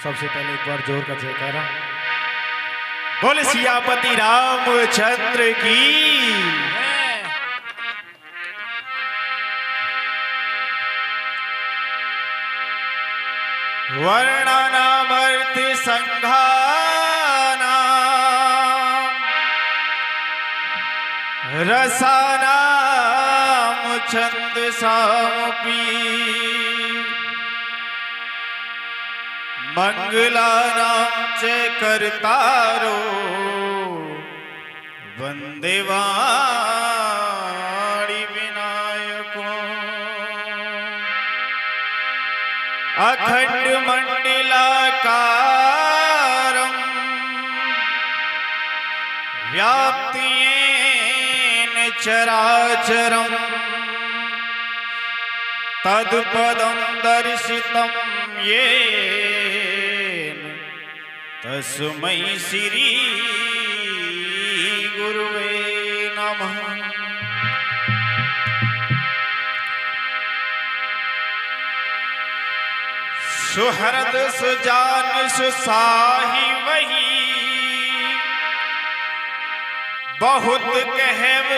सबसे पहले एक बार जोर का जयकारा बोले सियापति रामचंद्र की। वर्णनामर्थ संघानाम रसानाम छंद सामपी मंगलानां च कर्तारो वंदे वाणी विनायको अखंड मंडलाकारं व्याप्त्येन चराचरम् तत्पदं दर्शितं येन तस्मै श्री गुरुवे नमः। सुहृद सुजान सुसाही वही बहुत कहव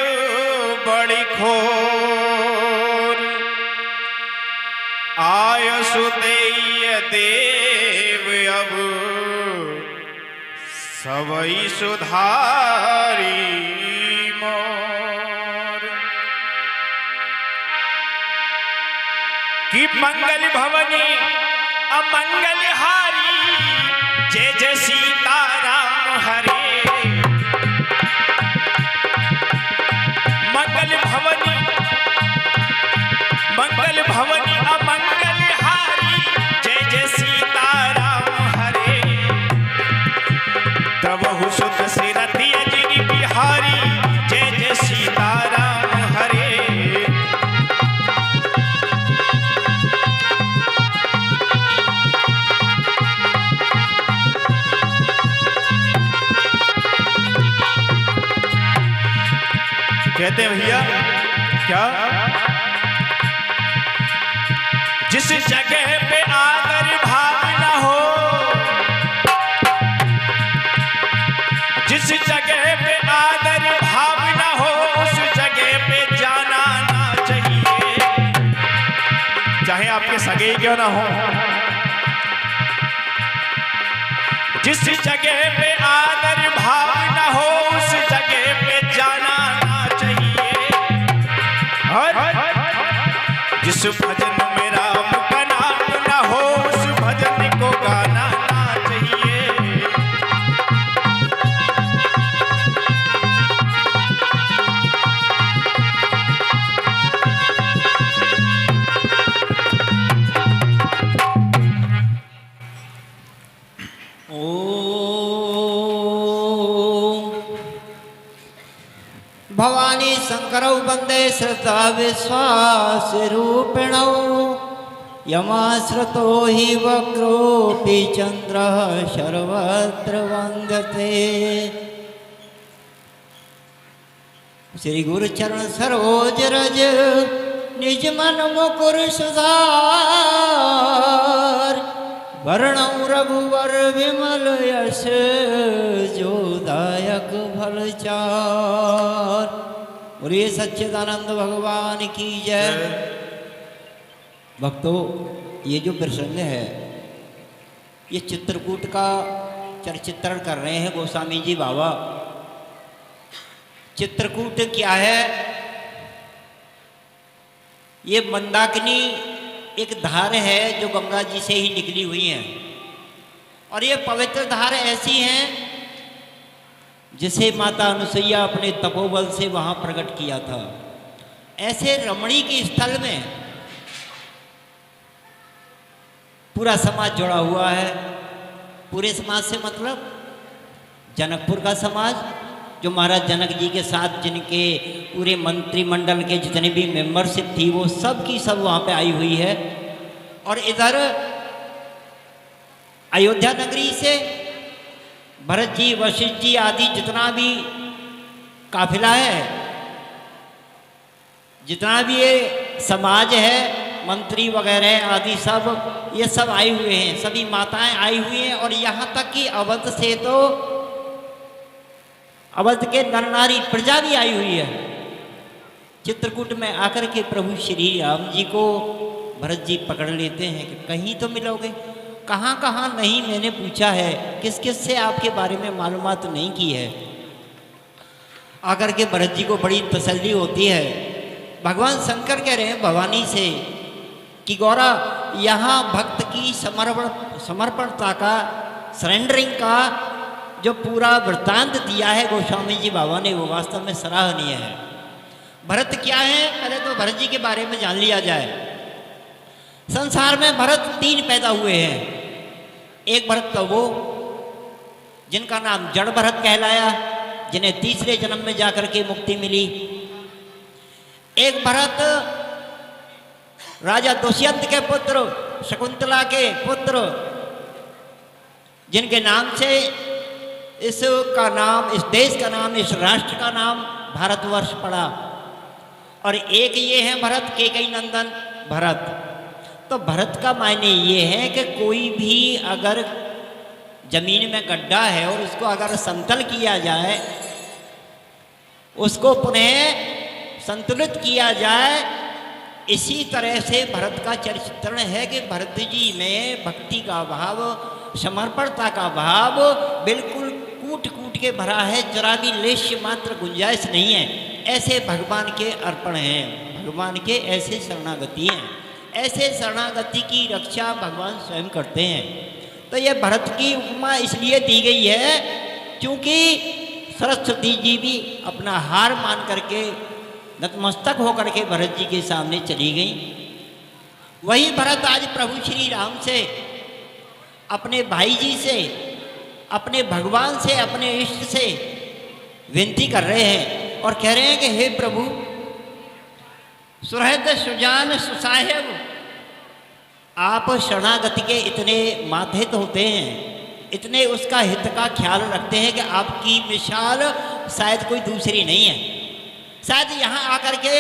बड़ी खोर आयसुदेय देव अब सवई सुधारी मोर कि मंगल भवनी अमंगल हारी जय जय सीताराम हरे। मंगल भवनी अमंगल हारी जय जय सीताराम हरे। तब सुत सिरति अजनी बिहारी जय जय सीताराम हरे। कहते हैं भैया क्या जिस जगह पे आदर भाव न हो, जिस जगह पे आदर भाव न हो उस जगह पे जाना ना चाहिए, चाहे आपके सगे क्यों ना हो। जिस जगह पे आदर भाव न हो उस जगह पे जाना ना चाहिए। और जिस भजन में राम का नाम न हो उस भजन को गाना ना चाहिए। भवानी शंकरौ वंदे श्रद्धा विश्वास रूपिणौ यमाश्रितो हि वक्रोऽपि चन्द्रः सर्वत्र वन्दते। श्री गुरु चरण सरोज रज निज मन मुकुर सुधार वर्णौ रघुवर विमल यश जोदायक फल चार। बोलिए सच्चिदानंद भगवान की जय। भक्तों, ये जो प्रसंग है ये चित्रकूट का चित्रण कर रहे हैं गोस्वामी जी बाबा। चित्रकूट क्या है? ये मंदाकिनी एक धार है जो गंगा जी से ही निकली हुई है और ये पवित्र धार ऐसी हैं जिसे माता अनुसुईया अपने तपोबल से वहां प्रकट किया था। ऐसे रमणीक स्थल में पूरा समाज जुड़ा हुआ है। पूरे समाज से मतलब जनकपुर का समाज जो महाराज जनक जी के साथ जिनके पूरे मंत्रिमंडल के जितने भी मेंबरशिप थी वो सब की सब वहाँ पे आई हुई है। और इधर अयोध्या नगरी से भरत जी, वशिष्ठ जी आदि जितना भी काफिला है, जितना भी ये समाज है मंत्री वगैरह आदि सब, ये सब आए हुए हैं, सभी माताएं आई हुई हैं। और यहाँ तक कि अवध से तो अवध के नर नारी प्रजा भी आई हुई है। चित्रकूट में आकर के प्रभु श्री राम जी को भरत जी पकड़ लेते हैं कि कहीं तो मिलोगे, कहाँ कहाँ नहीं मैंने पूछा है, किस किस से आपके बारे में मालूमात नहीं की है। आकर के भरत जी को बड़ी तसल्ली होती है। भगवान शंकर कह रहे हैं भवानी से कि गौरा, यहाँ भक्त की समर्पणता का, सरेंडरिंग का जो पूरा वृत्तांत दिया है गोस्वामी जी बाबा ने, वो वास्तव में सराहनीय है। भरत क्या है, पहले तो भरत जी के बारे में जान लिया जाए। संसार में भरत 3 पैदा हुए हैं। एक भरत तो वो जिनका नाम जड़ भरत कहलाया, जिन्हें तीसरे जन्म में जाकर के मुक्ति मिली। एक भरत राजा दुष्यंत के पुत्र, शकुंतला के पुत्र, जिनके नाम से इसका नाम, इस देश का नाम, इस राष्ट्र का नाम भारतवर्ष पड़ा। और एक ये है भरत केकई नंदन भरत। तो भरत का मायने ये है कि कोई भी अगर जमीन में गड्ढा है और उसको अगर समतल किया जाए, उसको पुनः संतुलित किया जाए, इसी तरह से भरत का चरित्रण है कि भरत जी में भक्ति का भाव, समर्पणता का भाव बिल्कुल कूट कूट के भरा है, जरा भी लेश मात्र गुंजाइश नहीं है। ऐसे भगवान के अर्पण हैं, भगवान के ऐसे शरणागति हैं। ऐसे शरणागति की रक्षा भगवान स्वयं करते हैं। तो ये भरत की उपमा इसलिए दी गई है क्योंकि सरस्वती जी भी अपना हार मान करके नतमस्तक होकर के भरत जी के सामने चली गई। वही भरत आज प्रभु श्री राम से, अपने भाई जी से, अपने भगवान से, अपने इष्ट से विनती कर रहे हैं और कह रहे हैं कि हे प्रभु, सुहृद सुजान सुसाहेब, आप शरणागति के इतने मातहित होते हैं, इतने उसका हित का ख्याल रखते हैं कि आपकी मिसाल शायद कोई दूसरी नहीं है। शायद यहाँ आकर के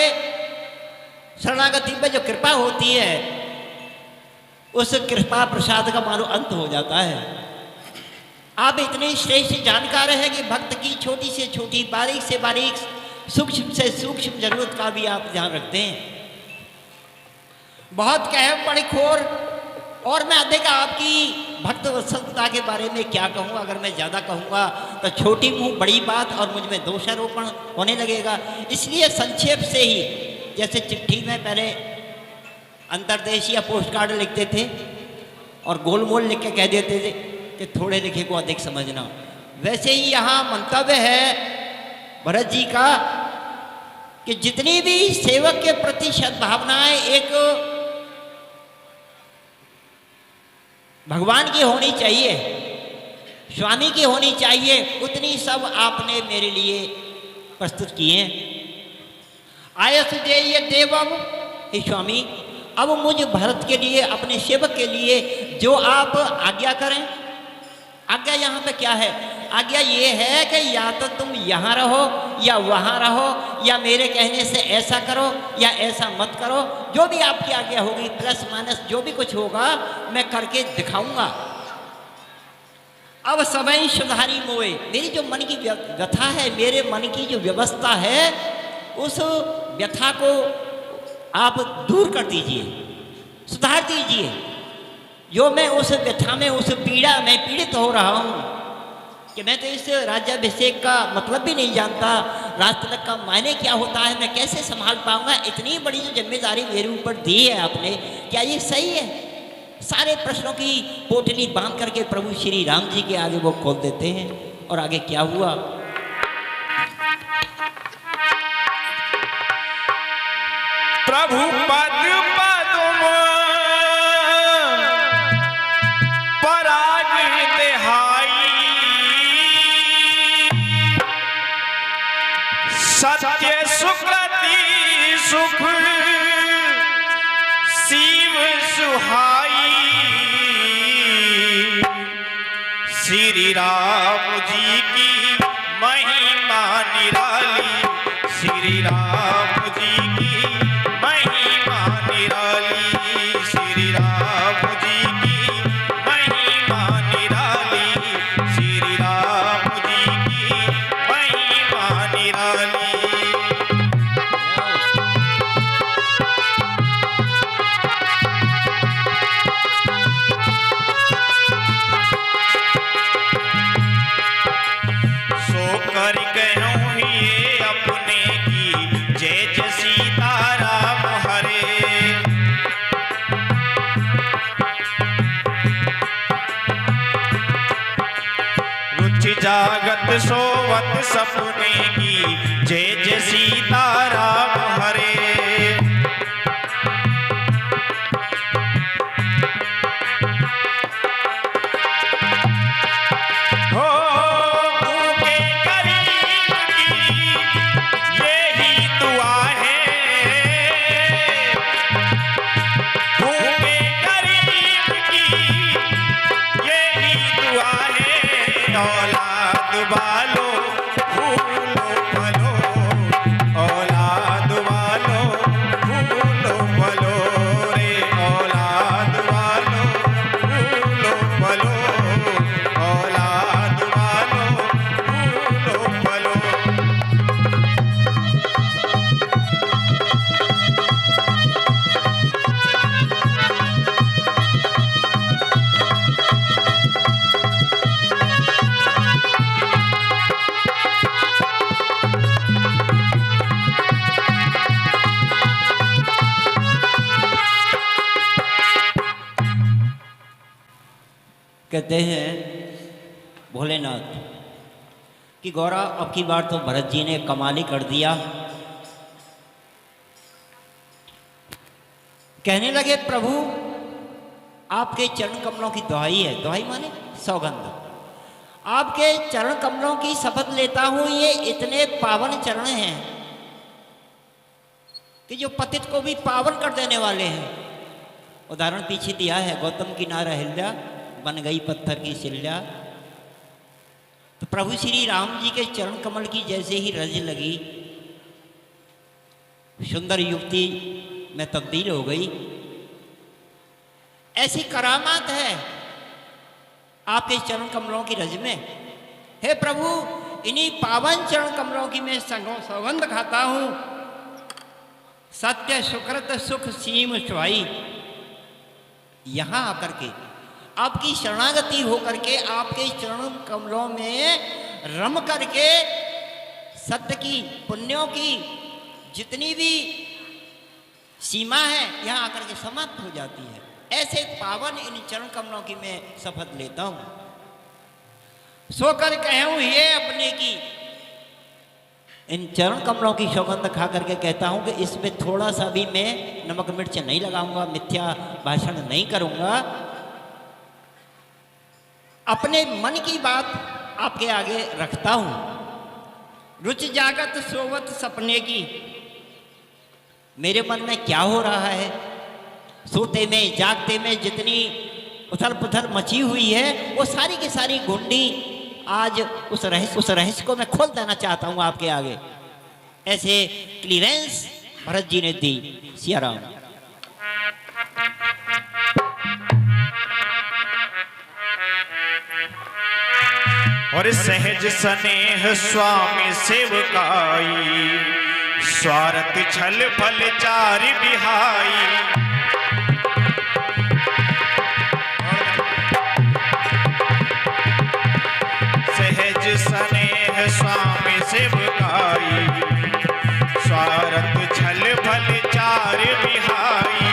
शरणागति पे जो कृपा होती है, उस कृपा प्रसाद का मानो अंत हो जाता है। आप इतने श्रेष्ठ जानकार हैं कि भक्त की छोटी से छोटी, बारीक से बारीक, सूक्ष्म से सूक्ष्म जरूरत का भी आप ध्यान रखते हैं। बहुत कह बड़ी खोर, और मैं अधिक आपकी भक्त वत्सलता के बारे में क्या कहूँ। अगर मैं ज़्यादा कहूँगा तो छोटी मुँह बड़ी बात और मुझ में दोषारोपण होने लगेगा। इसलिए संक्षेप से ही, जैसे चिट्ठी में पहले अंतर्देशीय या पोस्ट कार्ड लिखते थे और गोल मोल लिख के कह देते थे कि थोड़े लिखे को अधिक समझना, वैसे ही यहाँ मंतव्य है भरत जी का कि जितनी भी सेवक के प्रति सद्भावनाएं एक भगवान की होनी चाहिए, स्वामी की होनी चाहिए, उतनी सब आपने मेरे लिए प्रस्तुत किए। आयस दे ये देवम, हे स्वामी, अब मुझ भरत के लिए, अपने सेवक के लिए जो आप आज्ञा करें। आज्ञा यहाँ पे क्या है? आज्ञा ये है कि या तो तुम यहाँ रहो या वहाँ रहो, या मेरे कहने से ऐसा करो या ऐसा मत करो। जो भी आपकी आज्ञा होगी, प्लस माइनस जो भी कुछ होगा, मैं करके दिखाऊंगा। अब सबई सुधारी मोए, मेरी जो मन की व्यथा है, मेरे मन की जो व्यवस्था है, उस व्यथा को आप दूर कर दीजिए, सुधार दीजिए। जो मैं उस व्यथा में, उस पीड़ा में पीड़ित हो रहा हूँ कि मैं तो इस राज्याभिषेक का मतलब भी नहीं जानता, राजतिलक का मायने क्या होता है, मैं कैसे संभाल पाऊंगा। इतनी बड़ी जो जिम्मेदारी मेरे ऊपर दी है आपने, क्या ये सही है? सारे प्रश्नों की पोटली बांध करके प्रभु श्री राम जी के आगे वो खोल देते हैं। और आगे क्या हुआ? प्रभु पद पद्म पराग देहाई, सत्य सुकृति सुख शिव सुहाई। श्री राम जी की महिमा निराली, श्री राम जी की महिमा निराली। सपने की जय जय सीताराम हरे। कहते हैं भोलेनाथ कि गौरा अब की बार तो भरत जी ने कमाल ही कर दिया। कहने लगे प्रभु आपके चरण कमलों की दुहाई है, दुहाई माने सौगंध, आपके चरण कमलों की शपथ लेता हूं ये इतने पावन चरण हैं कि जो पतित को भी पावन कर देने वाले हैं। उदाहरण पीछे दिया है, गौतम की नार अहिल्या बन गई पत्थर की सिल्या। तो प्रभु श्री राम जी के चरण कमल की जैसे ही रज लगी, सुंदर युवती में तब्दील हो गई। ऐसी करामात है आपके चरण कमलों की रज में। हे प्रभु इन्हीं पावन चरण कमलों की मैं सौगंध खाता हूं, सत्य सुकृत सुख सीम सुहाई। यहां आकर के आपकी शरणागति होकर के आपके चरण कमलों में रम करके सत्य की पुण्यों की जितनी भी सीमा है यहाँ आकर के समाप्त हो जाती है। ऐसे पावन इन चरण कमलों की मैं शपथ लेता हूं। सोकर कहूं ये अपने की, इन चरण कमलों की सौगंध खा करके कहता हूं कि इसमें थोड़ा सा भी मैं नमक मिर्च नहीं लगाऊंगा, मिथ्या भाषण नहीं करूंगा। अपने मन की बात आपके आगे रखता हूं। रुचि जागत सोवत सपने की, मेरे मन में क्या हो रहा है, सोते में जागते में जितनी उथल पुथल मची हुई है वो सारी की सारी घुंडी आज उस रहस्य को मैं खोल देना चाहता हूं आपके आगे। ऐसे क्लियरेंस भरत जी ने दी। सिया राम। और सहज स्नेह स्वामी सेवकाई, स्वार्थ छल फल चार बिहाई। सहज स्नेह स्वामी सेवकाई, स्वार्थ छल फल चार बिहाई।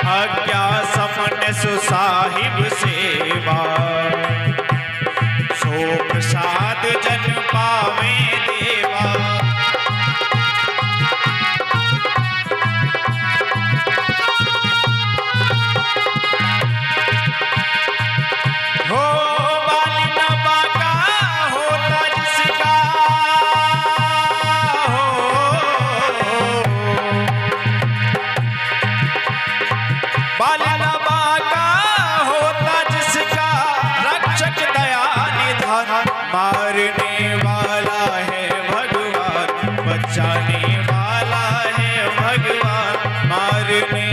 आज्ञा समन सुसाहिब सेवा, सो प्रसाद जन पावे देवा। हो बाली न बाका होता जिसका, बाला बाका होता जिसका, रक्षक दया निधान। मारने वाला है भगवान, बचाने वाला है भगवान। मारने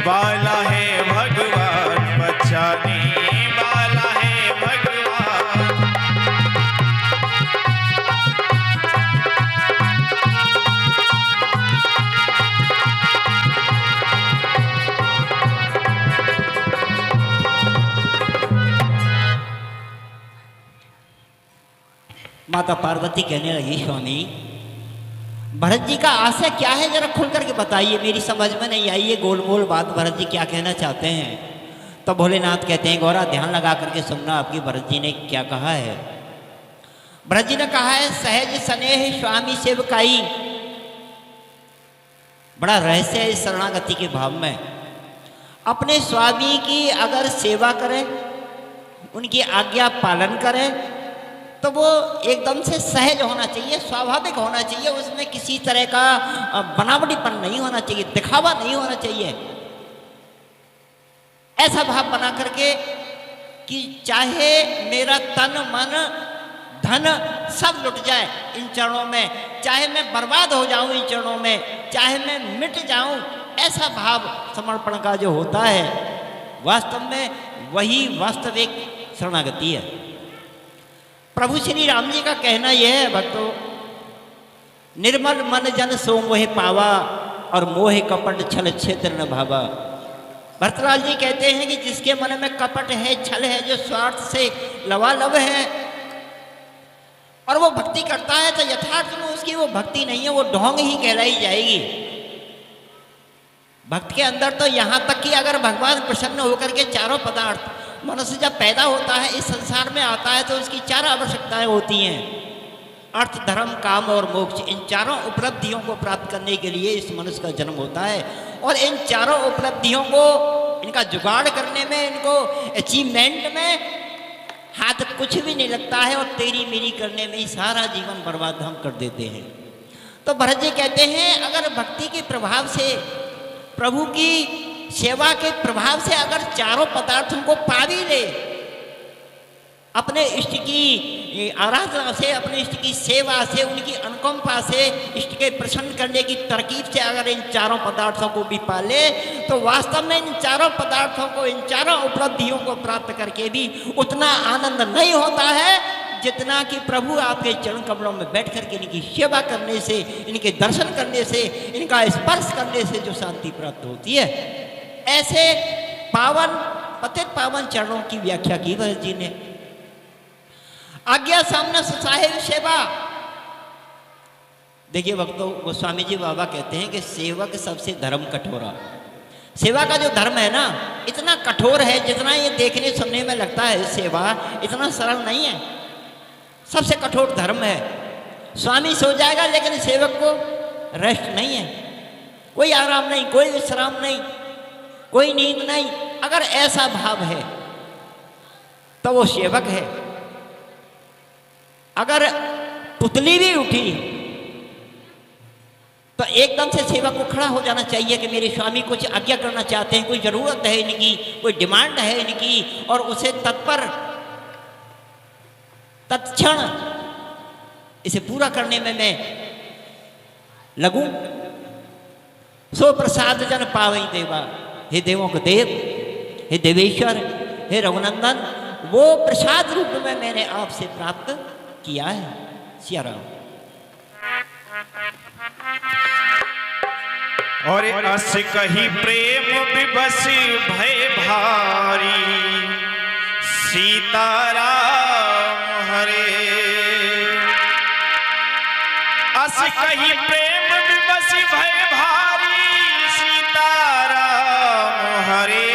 वाला है भगवान, बचाने वाला है भगवान। माता पार्वती कहने लगी स्वामी भरत जी का आशय क्या है, जरा खुल करके बताइए, मेरी समझ में नहीं आई ये गोल-मोल बात भरत जी क्या कहना चाहते हैं। तो भोलेनाथ कहते हैं, गौरा ध्यान लगा करके सुनना आपकी भरत जी ने क्या कहा है। भरत जी ने कहा है, सहज स्नेह स्वामी सेवकाई। बड़ा रहस्य है इस शरणागति के भाव में। अपने स्वामी की अगर सेवा करें, उनकी आज्ञा पालन करें, तो वो एकदम से सहज होना चाहिए, स्वाभाविक होना चाहिए, उसमें किसी तरह का बनावटीपन नहीं होना चाहिए, दिखावा नहीं होना चाहिए। ऐसा भाव बना करके कि चाहे मेरा तन मन धन सब लुट जाए इन चरणों में, चाहे मैं बर्बाद हो जाऊं इन चरणों में, चाहे मैं मिट जाऊं, ऐसा भाव समर्पण का जो होता है, वास्तव में वही वास्तविक शरणागति है। प्रभु श्री राम जी का कहना यह है, भक्तों, निर्मल मन जन सो मोहे पावा और मोहे कपट छल क्षेत्र न भावा। भरतलाल जी कहते हैं कि जिसके मन में कपट है, छल है, जो स्वार्थ से लवालब है और वो भक्ति करता है, तो यथार्थ में उसकी वो भक्ति नहीं है, वो ढोंग ही कहलाई जाएगी। भक्त के अंदर तो यहाँ तक कि अगर भगवान प्रसन्न होकर के चारों पदार्थ, मनुष्य जब पैदा होता है, इस संसार में आता है, तो उसकी चार आवश्यकताएं होती हैं, अर्थ धर्म काम और मोक्ष। इन चारों उपलब्धियों को प्राप्त करने के लिए इस मनुष्य का जन्म होता है, और इन चारों उपलब्धियों को, इनका जुगाड़ करने में, इनको अचीवमेंट में हाथ कुछ भी नहीं लगता है, और तेरी मेरी करने में ही सारा जीवन बर्बाद हम कर देते हैं। तो भरत जी कहते हैं, अगर भक्ति के प्रभाव से, प्रभु की सेवा के प्रभाव से अगर चारों पदार्थों को पा भी ले, अपने इष्ट की आराधना से, अपने इष्ट की सेवा से, उनकी अनुकंपा से, इष्ट के प्रसन्न करने की तरकीब से अगर इन चारों पदार्थों को भी पा ले, तो वास्तव में इन चारों पदार्थों को, इन चारों उपलब्धियों को प्राप्त करके भी उतना आनंद नहीं होता है जितना कि प्रभु आपके चरण कमलों में बैठ करके इनकी सेवा करने से, इनके दर्शन करने से, इनका स्पर्श करने से जो शांति प्राप्त होती है। ऐसे पावन, पतित पावन चरणों की व्याख्या की भरत जी ने। आज्ञा सामने साहेब सेवा। देखिए भक्तों, गोस्वामी जी बाबा कहते हैं कि सेवक सबसे धर्म कठोरा। सेवा का जो धर्म है ना, इतना कठोर है, जितना ये देखने सुनने में लगता है सेवा इतना सरल नहीं है। सबसे कठोर धर्म है। स्वामी सो जाएगा लेकिन सेवक को रेस्ट नहीं है, कोई आराम नहीं, कोई विश्राम नहीं, कोई नींद नहीं। अगर ऐसा भाव है तो वो सेवक है। अगर पुतली भी उठी तो एकदम से सेवक को खड़ा हो जाना चाहिए कि मेरे स्वामी कुछ आज्ञा करना चाहते हैं, कोई जरूरत है इनकी, कोई डिमांड है इनकी, और उसे तत्पर तत्क्षण इसे पूरा करने में मैं लगूं। सो प्रसाद जन पावई देवा। हे देवों के देव, हे देवेश्वर, हे रघुनंदन, वो प्रसाद रूप में मैंने आपसे प्राप्त किया है। सिया राम। और अस कही प्रेम विवश भय भारी, सीताराम हरे। अस कही प्रेम विवश भय भारी, सीताराम हरे।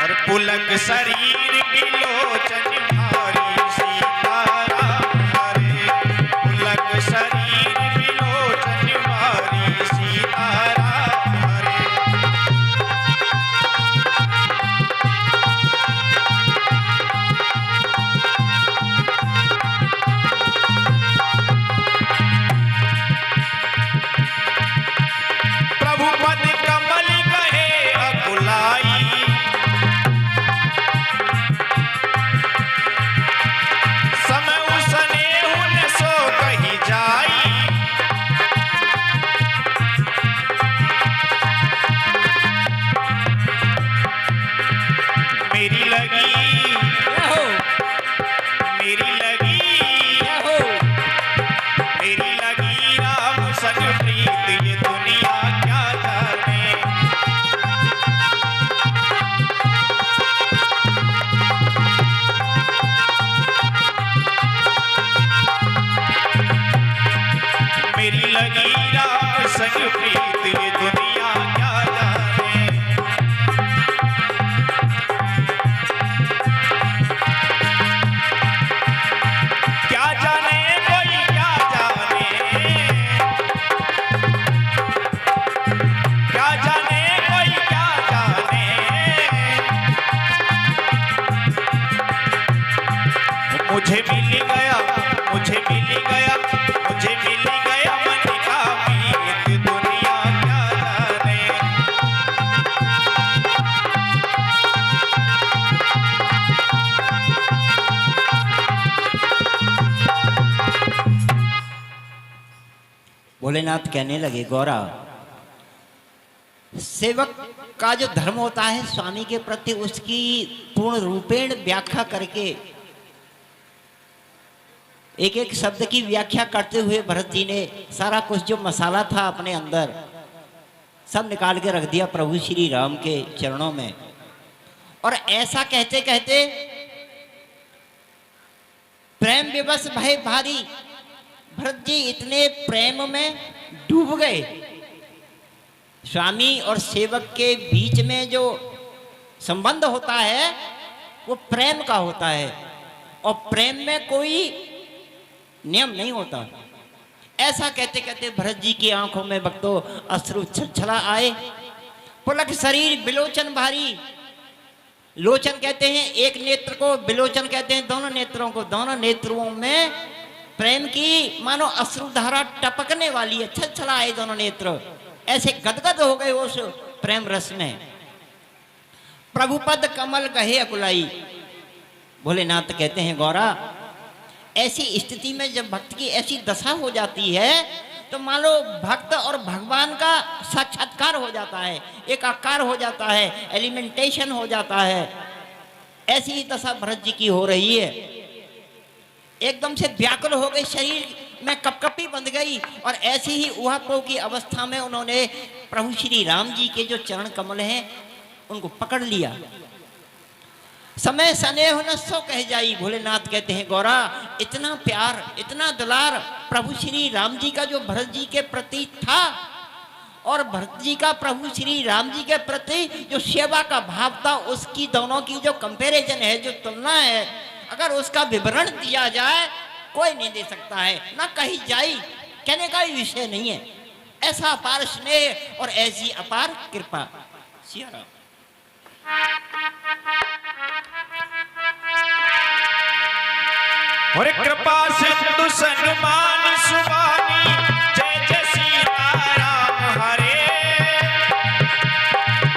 और पुलक शरीर विलोचन भारी, सीताराम हरे। पुलक शरीर विलोचन भारी, सीताराम हरे। प्रभु पद कमल कहे अकुलाई, भोलेनाथ कहने लगे, गौरा, सेवक का जो धर्म होता है स्वामी के प्रति, उसकी पूर्ण रूपेण व्याख्या करके एक एक शब्द की व्याख्या करते हुए भरत जी ने सारा कुछ जो मसाला था अपने अंदर सब निकाल के रख दिया प्रभु श्री राम के चरणों में। और ऐसा कहते कहते प्रेम विवश भय भारी भरत जी इतने प्रेम में डूब गए। स्वामी और सेवक के बीच में जो संबंध होता है वो प्रेम का होता है, और प्रेम में कोई नियम नहीं होता। ऐसा कहते कहते भरत जी की आंखों में भक्तों अश्रु छलछला आए। पुलक शरीर बिलोचन भारी, लोचन कहते हैं एक नेत्र को, बिलोचन कहते हैं दोनों नेत्रों को। दोनों नेत्रों में प्रेम की मानो अश्रुधारा टपकने वाली है, छलछला आए दोनों नेत्र, ऐसे गदगद हो गए उस प्रेम रस में। प्रभुपद कमल कहे अकुलाई। भोलेनाथ कहते हैं, गौरा, ऐसी स्थिति में जब भक्त की ऐसी दशा हो जाती है तो मान लो भक्त और भगवान का साक्षात्कार हो जाता है, एक आकार हो जाता है, एलिमेंटेशन हो जाता है। ऐसी ही दशा भरत जी की हो रही है। एकदम से व्याकुल हो गई, शरीर में कपकपी बंध गई, और ऐसी ही उहापोह की अवस्था में उन्होंने प्रभु श्री राम जी के जो चरण कमल हैं उनको पकड़ लिया। समय स्नेह न सो कह जाई। भोलेनाथ कहते हैं, गौरा, इतना प्यार इतना दुलार प्रभु श्री राम जी का जो भरत जी के प्रति था, और भरत जी का प्रभु श्री राम जी के प्रति जो सेवा का भाव था, उसकी दोनों की जो कंपैरिजन है, जो तुलना है, अगर उसका विवरण दिया जाए कोई नहीं दे सकता है, ना कही जाए, कहने का ही विषय नहीं है। ऐसा अपार स्नेह और ऐसी अपार कृपा। सिया राम। और कृपा सिंधु सन्मान सुबानी, जय जय सीताराम हरे।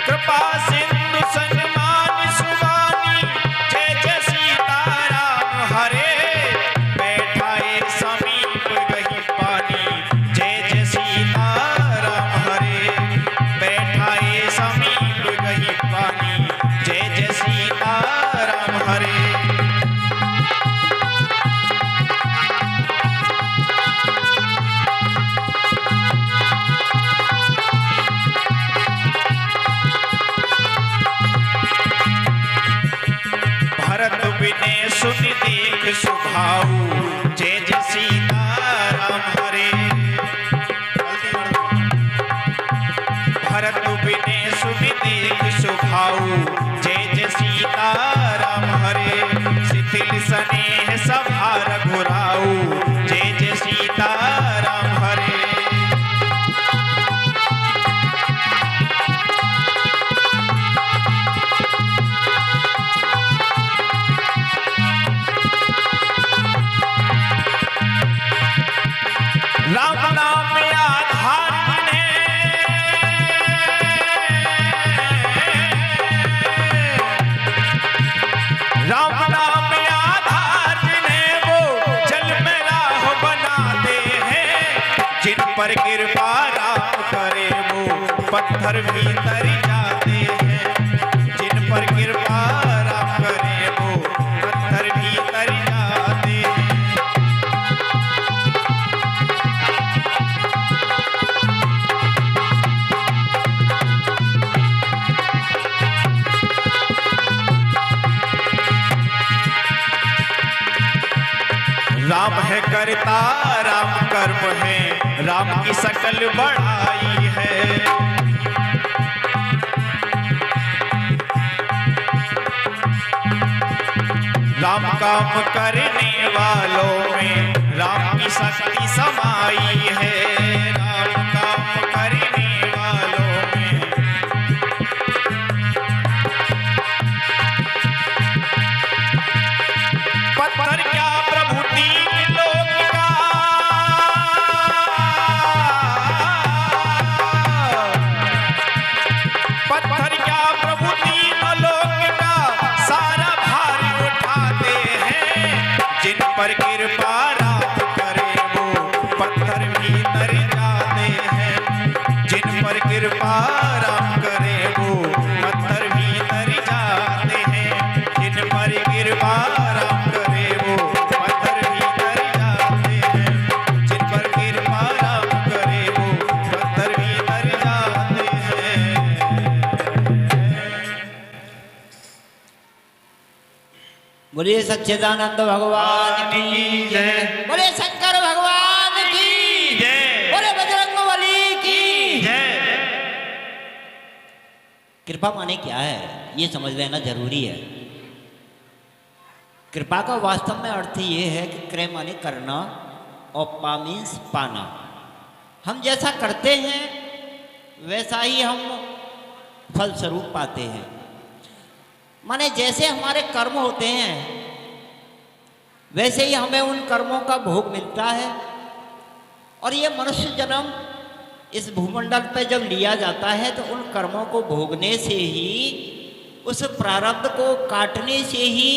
कृपा सिंधु सन्मान सुबानी, जय जय सीताराम हरे। बैठाए समीप गही पानी, जय जय सीताराम हरे। बैठाए समीप गही पानी, जय जय सीताराम हरे। भरत विनय सुन देख सुभाऊ, जय जय सीताराम हरे। भरत विनय सुन देख सुभाऊ, जय जय सीताराम हरे। शिथिल स्नेह सभा रघुराऊ, जय जय सीताराम हरे। राम नाम आधार बने, राम नाम आधार बने, वो जल में राह बनाते हैं। जिन पर कृपा राम करे वो पत्थर भी तर जाते हैं। जिन पर कृपा राम करे वो पत्थर भी तर जाते हैं। राम है करता राम कर्म है, राम की सकल बड़ाई है। राम काम करने वालों में राम की शक्ति समाई है। राम काम करने वालों में पत्थर क्या प्रभु तीन लोक का, पत्थर क्या प्रभु तीन लोक का सारा भार उठाते हैं। जिन पर कृपा राम करे वो पत्थर भी तर बोलिए सच्चिदानंद भगवान की जय, बोले शंकर भगवान की जय, बोले बजरंगबली की जय। कृपा माने क्या है ये समझ लेना जरूरी है। कृपा का वास्तव में अर्थ ये है कि क्रय माने करना और पा मीन्स पाना। हम जैसा करते हैं वैसा ही हम फल स्वरूप पाते हैं। माने जैसे हमारे कर्म होते हैं वैसे ही हमें उन कर्मों का भोग मिलता है। और ये मनुष्य जन्म इस भूमंडल पर जब लिया जाता है तो उन कर्मों को भोगने से ही, उस प्रारब्ध को काटने से ही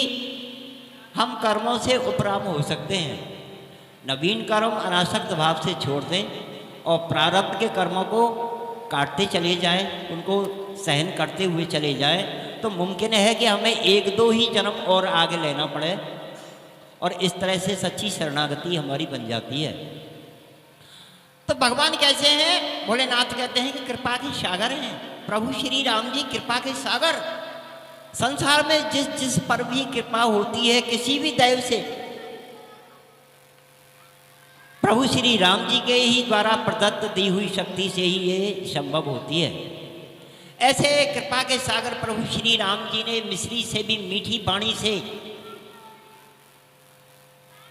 हम कर्मों से उपराम हो सकते हैं। नवीन कर्म अनासक्त भाव से छोड़ दें और प्रारब्ध के कर्मों को काटते चले जाएं, उनको सहन करते हुए चले जाएं, तो मुमकिन है कि हमें एक दो ही जन्म और आगे लेना पड़े और इस तरह से सच्ची शरणागति हमारी बन जाती है। तो भगवान कैसे हैं? भोलेनाथ कहते हैं कि कृपा के सागर हैं। प्रभु श्री राम जी कृपा के सागर। संसार में जिस जिस पर भी कृपा होती है किसी भी दैव से, प्रभु श्री राम जी के ही द्वारा प्रदत्त दी हुई शक्ति से ही ये संभव होती है। ऐसे कृपा के सागर प्रभु श्री राम जी ने मिश्री से भी मीठी वाणी से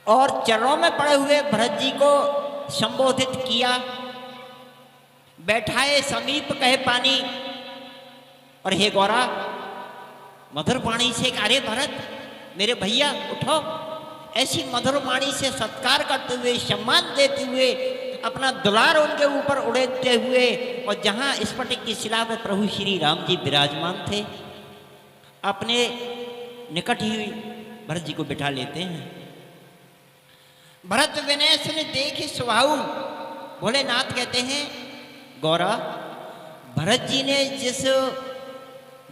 और चरणों में पड़े हुए भरत जी को संबोधित किया। बैठाए समीप कहे पानी, और हे गौरा मधुर वाणी से, अरे भरत मेरे भैया उठो, ऐसी मधुर वाणी से सत्कार करते हुए, सम्मान देते हुए, अपना दुलार उनके ऊपर उड़ेते हुए, और जहाँ स्फटिक की शिला में प्रभु श्री राम जी विराजमान थे अपने निकट ही भरत जी को बिठा लेते हैं। भरत विनय सुन देख स्वभाव। भोलेनाथ कहते हैं गौरा भरत जी ने जिस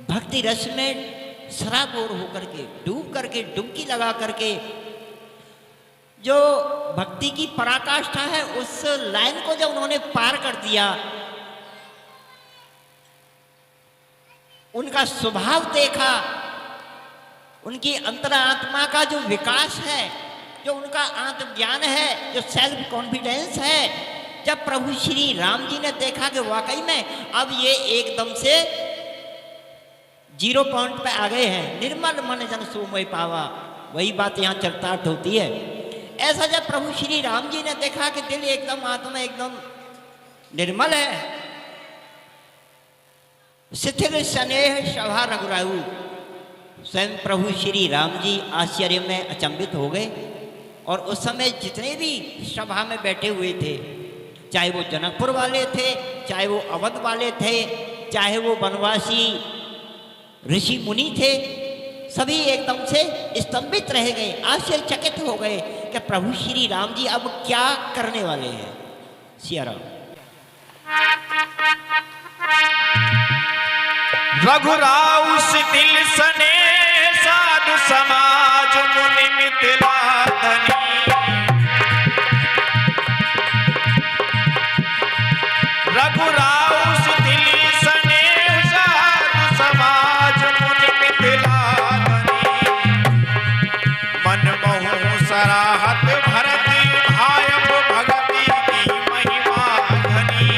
भक्ति रस में सराबोर होकर के, डूब करके, डुबकी लगा करके जो भक्ति की पराकाष्ठा है उस लाइन को जब उन्होंने पार कर दिया, उनका स्वभाव देखा, उनकी अंतरात्मा का जो विकास है, जो उनका आत्मज्ञान है, जो सेल्फ कॉन्फिडेंस है, जब प्रभु श्री राम जी ने देखा कि वाकई में अब ये एकदम से 0 पॉइंट पे आ गए हैं, निर्मल मन जन सो मोहि पावा, वही बात यहाँ चरितार्थ होती है। ऐसा जब प्रभु श्री राम जी ने देखा कि दिल एकदम, आत्मा एकदम निर्मल है, शिथिल स्नेह सभा रघुराऊ, स्वयं प्रभु श्री राम जी आश्चर्य में अचंभित हो गए। और उस समय जितने भी सभा में बैठे हुए थे, चाहे वो जनकपुर वाले थे, चाहे वो अवध वाले थे, चाहे वो वनवासी ऋषि मुनि थे, सभी एकदम से स्तंभित रह गए, आश्चर्यचकित हो गए कि प्रभु श्री राम जी अब क्या करने वाले हैं। सिया राम। रघुराउस दिल सने साधु समाज मुनि मिथिला धनी। रघुराउस दिल सने साधु समाज मुनि मिथिला धनी। मन मोहु सराहत भरत भायब भगति की महिमा धनी।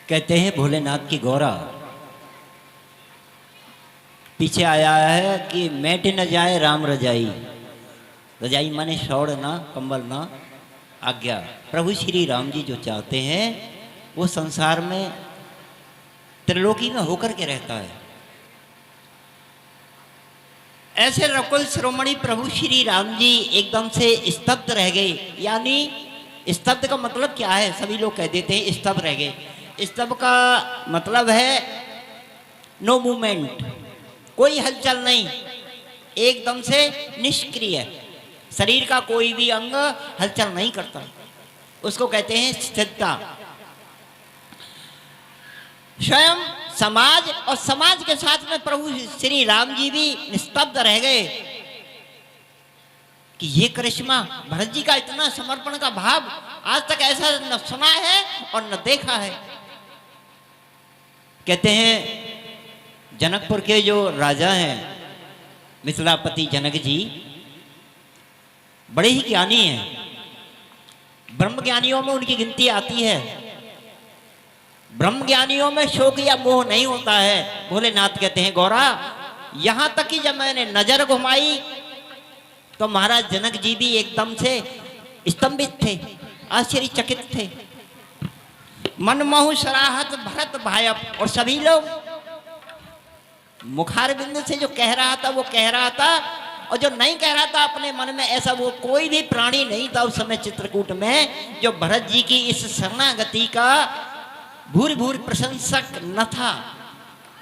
कहते हैं भोलेनाथ की गौरा पीछे आया है कि मैट न जाए राम रजाई। रजाई माने शौड़ ना, कंबल ना, आज्ञा। प्रभु श्री राम जी जो चाहते हैं वो संसार में त्रिलोकी में होकर के रहता है। ऐसे रकुल शिरोमणि प्रभु श्री राम जी एकदम से स्तब्ध रह गए। यानी स्तब्ध का मतलब क्या है? सभी लोग कह देते हैं स्तब्ध रह गए। स्तब्ध का मतलब है नो मूवमेंट, कोई हलचल नहीं, एकदम से निष्क्रिय। शरीर का कोई भी अंग हलचल नहीं करता, उसको कहते हैं स्थिरता। स्वयं समाज और समाज के साथ में प्रभु श्री राम जी भी निस्तब्ध रह गए कि ये करिश्मा, भरत जी का इतना समर्पण का भाव आज तक ऐसा न सुना है और न देखा है। कहते हैं जनकपुर के जो राजा हैं मिथिलापति जनक जी बड़े ही ज्ञानी हैं। ब्रह्म ज्ञानियों में उनकी गिनती आती है। ब्रह्म ज्ञानियों में शोक या मोह नहीं होता है। भोलेनाथ कहते हैं गौरा, यहां तक कि जब मैंने नजर घुमाई तो महाराज जनक जी भी एकदम से स्तंभित थे, आश्चर्यचकित थे। मनमोह सराहत भरत भायप, और सभी लोग मुखारबिंद से जो कह रहा था वो कह रहा था, और जो नहीं कह रहा था अपने मन में, ऐसा वो कोई भी प्राणी नहीं था उस समय चित्रकूट में जो भरत जी की इस शरणागति का भूरि भूरि प्रशंसक न था।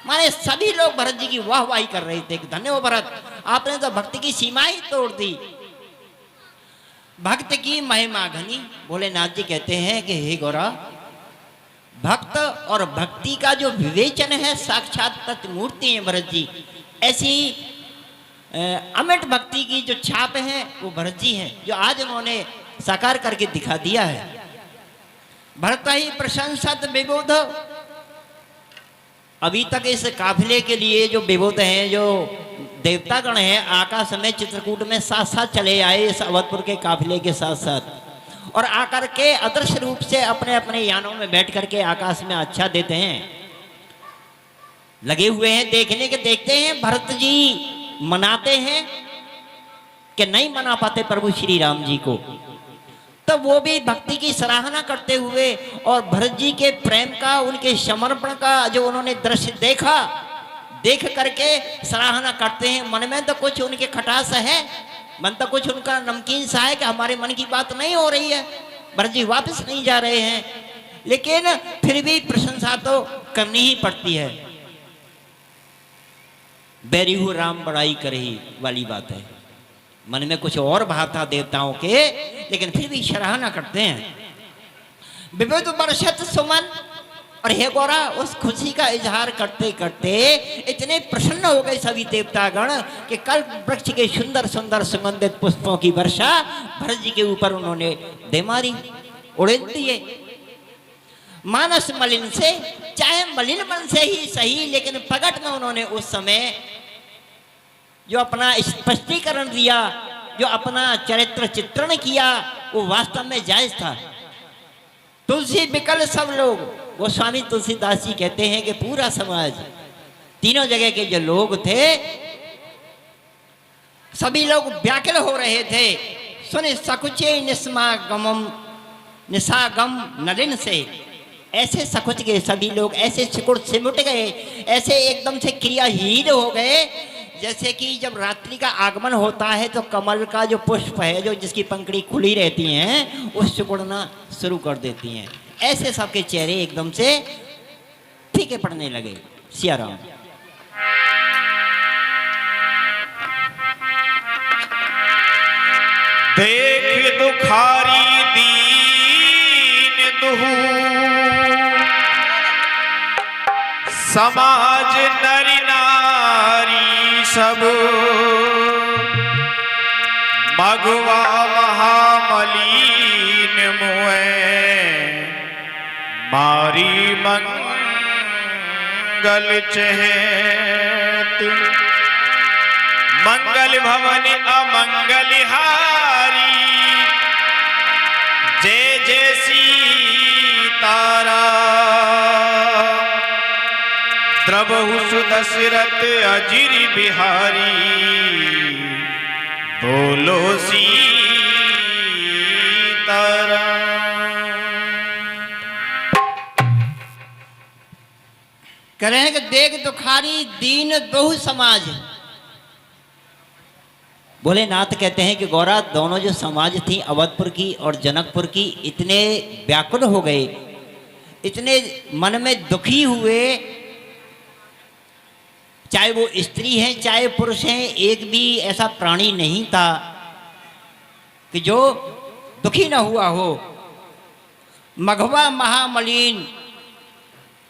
माने सभी लोग भरत जी की वाहवाही कर रहे थे कि धन्य हो भरत, आपने तो भक्ति की सीमा ही तोड़ दी, भक्त की महिमा घनी। भोलेनाथ जी कहते हैं कि हे गौरा, भक्त और भक्ति का जो विवेचन है साक्षात प्रतिमूर्ति है भरत जी। ऐसी अमिट भक्ति की जो छाप है वो भरत जी हैं, जो आज उन्होंने साकार करके दिखा दिया है। भरत ही प्रशंसत विबोध। अभी तक इस काफिले के लिए जो विबोध हैं, जो देवतागण हैं, आकाश में चित्रकूट में साथ साथ चले आए इस अवधपुर के काफिले के साथ साथ, और आकर के अदृश्य रूप से अपने अपने यानों में बैठ करके आकाश में अच्छा देते हैं, लगे हुए हैं देखने के। देखते हैं भरत जी मनाते हैं कि नहीं मना पाते प्रभु श्री राम जी को, तब वो भी भक्ति की सराहना करते हुए और भरत जी के प्रेम का, उनके समर्पण का जो उन्होंने दृश्य देखा, देख करके सराहना करते हैं। मन में तो कुछ उनके खटास है, मन तो कुछ उनका नमकीन सा है कि हमारे मन की बात नहीं हो रही है, भरत जी वापस नहीं जा रहे हैं, लेकिन फिर भी प्रशंसा तो करनी ही पड़ती है। बैरिहु राम बड़ाई करही वाली बात है। मन में कुछ और भाव था देवताओं के, लेकिन फिर भी सराहना करते हैं। विविध वर्षत सुमन, और हे गौरा, उस खुशी का इजहार करते करते इतने प्रसन्न हो गए सभी देवतागण कि कल्प वृक्ष के सुंदर सुंदर सुगंधित पुष्पों की वर्षा भरत जी के ऊपर उन्होंने दे मारी, उड़ेल दिए। मानस मलिन से, चाहे मलिन मन से ही सही, लेकिन प्रगट में उन्होंने उस समय जो अपना स्पष्टीकरण दिया, जो अपना चरित्र चित्रण किया, वो वास्तव में जायज था। तुलसी विकल सब लोग, वो स्वामी तुलसीदास जी कहते हैं कि पूरा समाज, तीनों जगह के जो लोग थे, सभी लोग व्याकुल हो रहे थे। सुन सकुचे निस्मागमम निसागम नलिन से, ऐसे सकुच गए सभी लोग, ऐसे सिकुड़ सिमट गए, ऐसे एकदम से क्रियाहीन हो गए, जैसे कि जब रात्रि का आगमन होता है तो कमल का जो पुष्प है, जो जिसकी पंखड़ी खुली रहती हैं, वो सिकुड़ना शुरू कर देती हैं। ऐसे सबके चेहरे एकदम से फीके पड़ने लगे। सिया राम। देख दुखारी दीन दुहू, समाज नरी नारी सब, मगवा महामलीन मुए, मारी मंगल चहत, मंगल भवन अमंगलहारी, जय जय सीताराम। प्रभु सुदशरथ अजिर बिहारी बोलो सीताराम। कह रहे हैं कि देख दुखारी दीन बहु समाज। भोलेनाथ कहते हैं कि गौरा दोनों जो समाज थी अवधपुर की और जनकपुर की इतने व्याकुल हो गए, इतने मन में दुखी हुए, चाहे वो स्त्री हैं चाहे पुरुष हैं, एक भी ऐसा प्राणी नहीं था कि जो दुखी न हुआ हो। मघवा महामलिन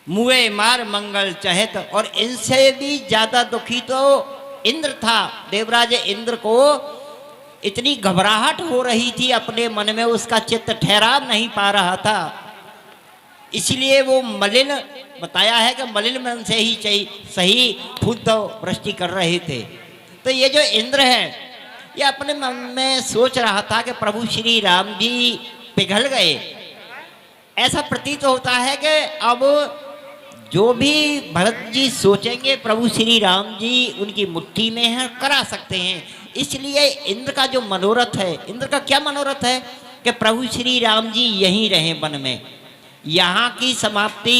मुए मार मंगल चहत, और इनसे भी ज्यादा दुखी तो इंद्र था। देवराज इंद्र को इतनी घबराहट हो रही थी अपने मन में, उसका चित्त ठहराव नहीं पा रहा था, इसलिए वो मलिन, बताया है कि मलिन मन से ही सही फूल तो वृष्टि कर रहे थे। तो ये जो इंद्र है ये अपने मन में सोच रहा था कि प्रभु श्री राम जी पिघल गए। ऐसा प्रतीत होता है कि अब जो भी भरत जी सोचेंगे प्रभु श्री राम जी उनकी मुट्ठी में है, करा सकते हैं। इसलिए इंद्र का जो मनोरथ है, इंद्र का क्या मनोरथ है कि प्रभु श्री राम जी यहीं रहें वन में, यहाँ की समाप्ति,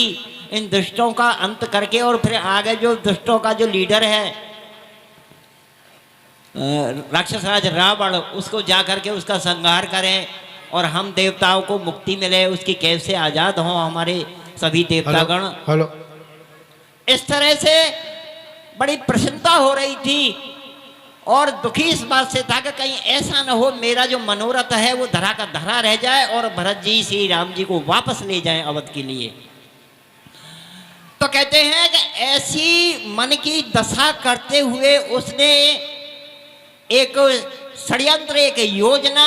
इन दुष्टों का अंत करके, और फिर आगे जो दुष्टों का जो लीडर है राक्षसराज रावण, उसको जा करके उसका संहार करें और हम देवताओं को मुक्ति मिले, उसकी कैद से आजाद हों हमारे सभी देवतागण। हेलो। इस तरह से बड़ी प्रसन्नता हो रही थी और दुखी इस बात से था कि कहीं ऐसा न हो मेरा जो मनोरथ है वो धरा का धरा रह जाए और भरत जी श्री राम जी को वापस ले जाएं अवध के लिए। तो कहते हैं कि ऐसी मन की दशा करते हुए उसने एक षड्यंत्र, एक योजना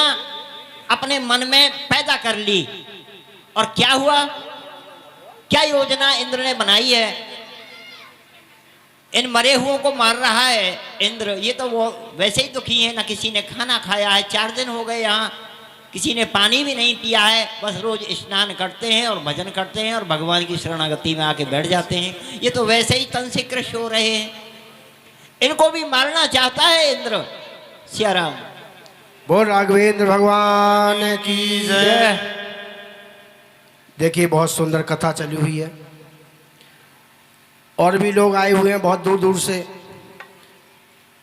अपने मन में पैदा कर ली। और क्या हुआ, क्या योजना इंद्र ने बनाई है? इन मरे हुओं को मार रहा है इंद्र। ये तो वो वैसे ही दुखी है, ना किसी ने खाना खाया है, 4 दिन हो गए यहाँ किसी ने पानी भी नहीं पिया है, बस रोज स्नान करते हैं और भजन करते हैं और भगवान की शरणागति में आके बैठ जाते हैं। ये तो वैसे ही तन से कृश हो रहे हैं, इनको भी मारना चाहता है इंद्र। सिया राम बोल राघवेंद्र भगवान की जय। देखिए बहुत सुंदर कथा चली हुई है और भी लोग आए हुए हैं बहुत दूर दूर से।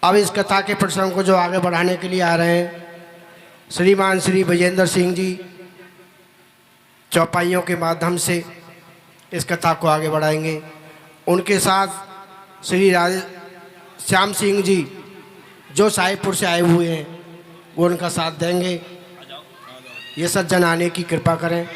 अब इस कथा के प्रसंग को जो आगे बढ़ाने के लिए आ रहे हैं श्रीमान श्री विजेंद्र सिंह जी, चौपाइयों के माध्यम से इस कथा को आगे बढ़ाएंगे। उनके साथ श्री श्याम सिंह जी जो साहिबपुर से आए हुए हैं वो उनका साथ देंगे। ये सज्जन आने की कृपा करें।